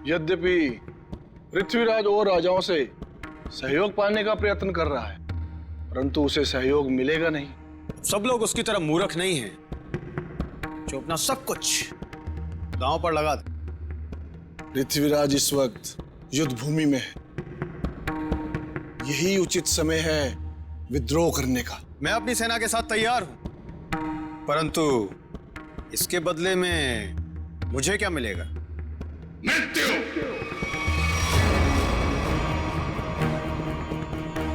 [SPEAKER 18] यद्यपि पृथ्वीराज और राजाओं से सहयोग पाने का प्रयत्न कर रहा है, परंतु उसे सहयोग मिलेगा नहीं।
[SPEAKER 19] सब लोग उसकी तरह मूर्ख नहीं हैं जो अपना सब कुछ दांव पर लगा दे।
[SPEAKER 18] पृथ्वीराज इस वक्त युद्ध भूमि में है। यही उचित समय है विद्रोह करने का।
[SPEAKER 19] मैं अपनी सेना के साथ तैयार हूं, परंतु इसके बदले में मुझे क्या मिलेगा?
[SPEAKER 8] मृत्यु।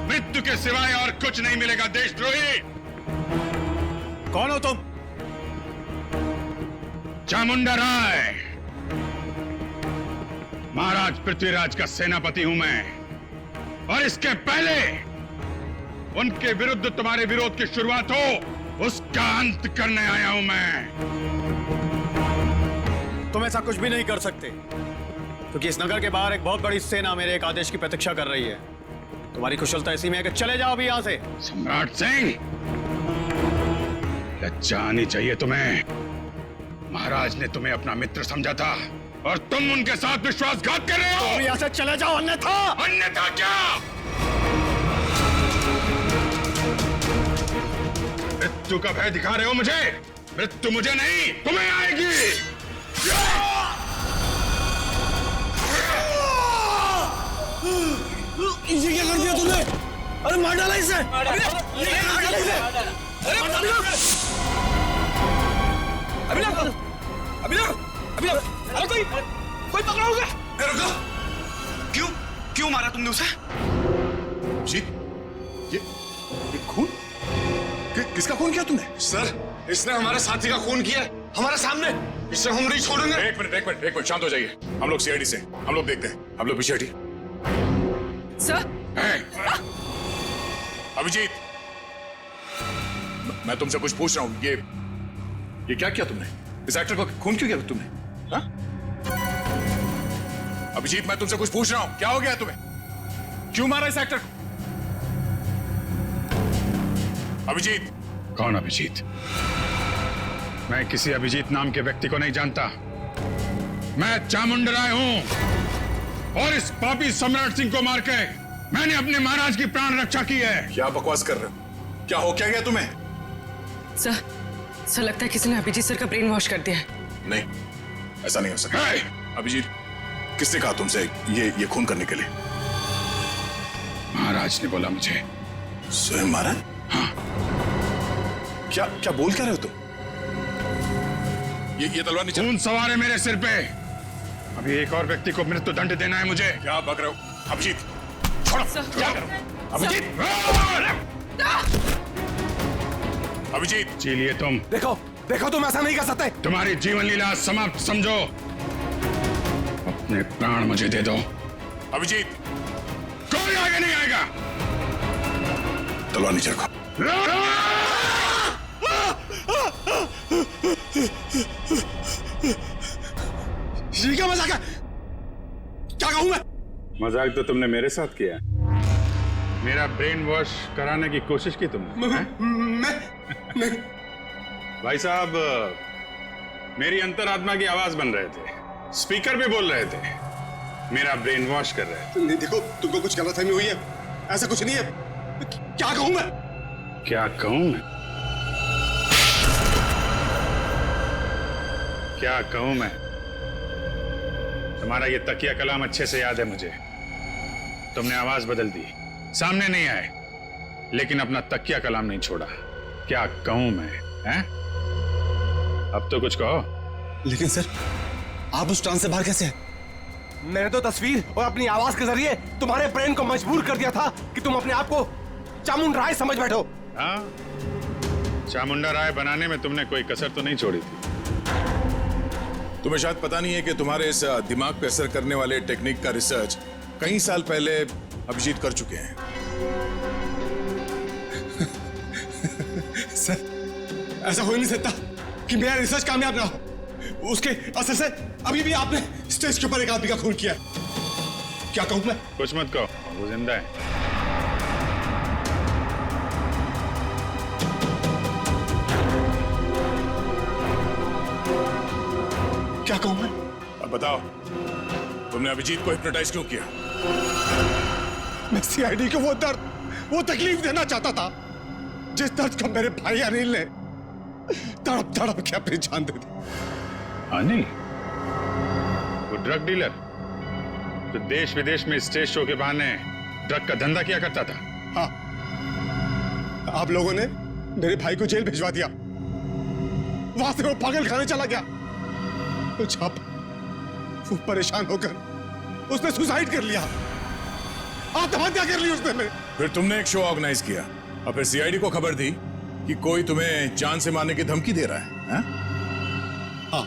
[SPEAKER 8] मृत्यु के सिवाय और कुछ नहीं मिलेगा देशद्रोही।
[SPEAKER 19] कौन हो तुम?
[SPEAKER 8] चामुंडा राय, महाराज पृथ्वीराज का सेनापति हूं मैं, और इसके पहले उनके विरुद्ध तुम्हारे विरोध की शुरुआत हो, उसका अंत करने आया हूं मैं।
[SPEAKER 19] तुम ऐसा कुछ भी नहीं कर सकते, क्योंकि इस नगर के बाहर एक बहुत बड़ी सेना मेरे एक आदेश की प्रतीक्षा कर रही है। तुम्हारी कुशलता इसी में है कि चले जाओ अभी यहाँ से।
[SPEAKER 7] सम्राट सिंह, लज्जा आनी चाहिए तुम्हें। महाराज ने तुम्हें अपना मित्र समझा था और तुम उनके साथ विश्वासघात कर रहे हो।
[SPEAKER 19] तुम यहाँ से चले जाओ, अन्यथा।
[SPEAKER 7] अन्यथा क्या? मृत्यु का भय दिखा रहे हो मुझे? मृत्यु मुझे नहीं, तुम्हें आएगी।
[SPEAKER 19] ये क्या कर दिया तुमने? अरे मार डाला इसे। अरे
[SPEAKER 8] कोई पकड़ा होगा? रुको, क्यों मारा तुमने उसे?
[SPEAKER 7] जी, ये खून? किसका खून किया तुमने?
[SPEAKER 8] सर, इसने हमारे साथी का खून किया हमारे सामने। इसे हम नहीं छोड़ेंगे।
[SPEAKER 7] एक मिनट, शांत हो जाइए। हम लोग सीआईडी से, हम लोग देखते हैं। हम लोग पीछे हटिए।
[SPEAKER 5] सर,
[SPEAKER 7] अभिजीत, मैं तुमसे कुछ पूछ रहा हूं। ये क्या किया तुमने? इस एक्टर को खून क्यों किया तुमने? हाँ? अभिजीत, मैं तुमसे कुछ पूछ रहा हूं। क्या हो गया तुम्हें? क्यों मारा इस एक्टर को? अभिजीत। कौन अभिजीत? मैं किसी अभिजीत नाम के व्यक्ति को नहीं जानता। मैं चामुंड राय हूं और इस पापी सम्राट सिंह को मार के मैंने अपने महाराज की प्राण रक्षा की है। क्या बकवास कर रहे हो? क्या हो क्या गया तुम्हें?
[SPEAKER 16] सर लगता है किसी ने अभिजीत सर का ब्रेन वॉश कर दिया है।
[SPEAKER 7] नहीं, ऐसा नहीं हो सकता। अभिजीत, किसने कहा तुमसे ये खून करने के लिए? महाराज ने बोला मुझे। स्वयं महाराज? हाँ। क्या बोल क्या रहे हो तुम? ये तलवार नीचे। खून सवार है मेरे सिर पे। अभी एक और व्यक्ति को मृत्यु दंड देना है मुझे। क्या बक रहे हो? अभिजीत, छोड़ो। क्या करो? अभिजीत, अभिजीत, जी लिए तुम।
[SPEAKER 17] देखो तुम ऐसा नहीं कर सकते।
[SPEAKER 7] तुम्हारी जीवन लीला समाप्त समझो। अपने प्राण मुझे दे दो। अभिजीत, कोई आगे नहीं आएगा। तलवार नीचे रखो।
[SPEAKER 17] ये क्या मजाक है? क्या कहूं मैं?
[SPEAKER 7] मजाक तो तुमने मेरे साथ किया। मेरा ब्रेन वॉश कराने की कोशिश की तुमने।
[SPEAKER 17] मैं
[SPEAKER 7] भाई साहब, मेरी अंतरात्मा की आवाज बन रहे थे, स्पीकर भी बोल रहे थे, मेरा ब्रेन वॉश कर रहे थे।
[SPEAKER 17] नहीं, देखो तुमको कुछ गलतफहमी हुई है। ऐसा कुछ नहीं है। क्या कहूं मैं?
[SPEAKER 7] क्या कहूं मैं? क्या कहूं मैं? तुम्हारा ये तकिया कलाम अच्छे से याद है मुझे। तुमने आवाज बदल दी, सामने नहीं आए, लेकिन अपना तकिया कलाम नहीं छोड़ा। क्या कहूं मैं? हैं? अब तो कुछ कहो।
[SPEAKER 17] लेकिन सर, आप उस ट्रांस से बाहर कैसे हैं? मैंने तो तस्वीर और अपनी आवाज के जरिए तुम्हारे ब्रेन को मजबूर कर दिया था कि तुम अपने आप को चामुंडा राय समझ बैठो।
[SPEAKER 7] हाँ, चामुंडा राय बनाने में तुमने कोई कसर तो नहीं छोड़ी थी। तुम्हें शायद पता नहीं है कि तुम्हारे इस दिमाग पे असर करने वाले टेक्निक का रिसर्च कई साल पहले अभिजीत कर चुके हैं।
[SPEAKER 17] सर, ऐसा हो ही नहीं सकता कि मेरा रिसर्च कामयाब ना हो। उसके असर से अभी भी आपने स्टेज के ऊपर एक आदमी का खून किया। क्या कहूं मैं?
[SPEAKER 7] कुछ मत कहो, वो जिंदा है।
[SPEAKER 17] क्या कहूं मैं?
[SPEAKER 7] अब बताओ, तुमने अभिजीत को हिप्नोटाइज क्यों किया?
[SPEAKER 17] मैं सीआईडी को वो दर्द, वो तकलीफ देना चाहता था जिस दर्द का मेरे भाई अनिल ने तड़प तड़प के अपनी जान दे दी।
[SPEAKER 7] अनिल? वो ड्रग डीलर जो देश विदेश में स्टेज शो के बहाने ड्रग का धंधा किया करता था।
[SPEAKER 17] हाँ, आप लोगों ने मेरे भाई को जेल भिजवा दिया। वहां से वो पागल खाने चला गया। तो जब वो परेशान होकर उसने सुसाइड कर लिया, आत्महत्या कर ली उसने।
[SPEAKER 7] फिर तुमने एक शो ऑर्गेनाइज किया और फिर सीआईडी को खबर दी कि कोई तुम्हें जान से मारने की धमकी दे रहा है।
[SPEAKER 17] हाँ,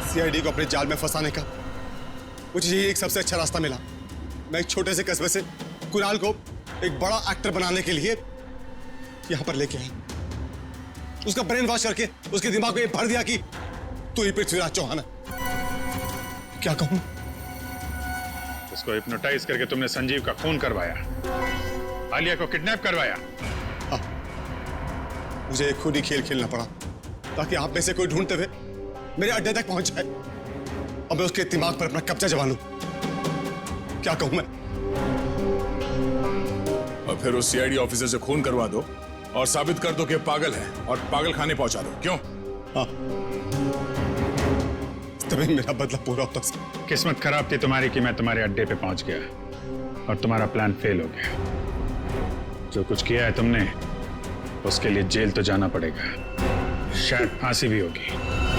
[SPEAKER 17] सीआईडी को अपने जाल में फंसाने का मुझे यही एक सबसे अच्छा रास्ता मिला। मैं एक छोटे से कस्बे से कुणाल को एक बड़ा एक्टर बनाने के लिए यहां पर लेके आया। उसका ब्रेन वॉश करके उसके दिमाग में भर दिया कि तू ही पृथ्वीराज चौहान है। क्या कहूं?
[SPEAKER 7] उसको हिप्नोटाइज करके तुमने संजीव का खून करवाया, आलिया को किडनैप करवाया।
[SPEAKER 17] मुझे एक खुद ही खेल खेलना पड़ा ताकि आप में से कोई ढूंढते हुए मेरे अड्डे तक पहुंच जाए और मैं उसके दिमाग पर अपना कब्जा जमा लूं। क्या कहूं मैं?
[SPEAKER 7] और फिर उस सीआईडी ऑफिसर से खून करवा दो और साबित कर दो कि पागल है और पागल खाने पहुंचा दो। क्यों?
[SPEAKER 17] हाँ, तभी मेरा बदला पूरा होता।
[SPEAKER 7] किस्मत खराब थी तुम्हारी कि मैं तुम्हारे अड्डे पे पहुंच गया और तुम्हारा प्लान फेल हो गया। जो कुछ किया है तुमने उसके लिए जेल तो जाना पड़ेगा, शायद फांसी भी होगी।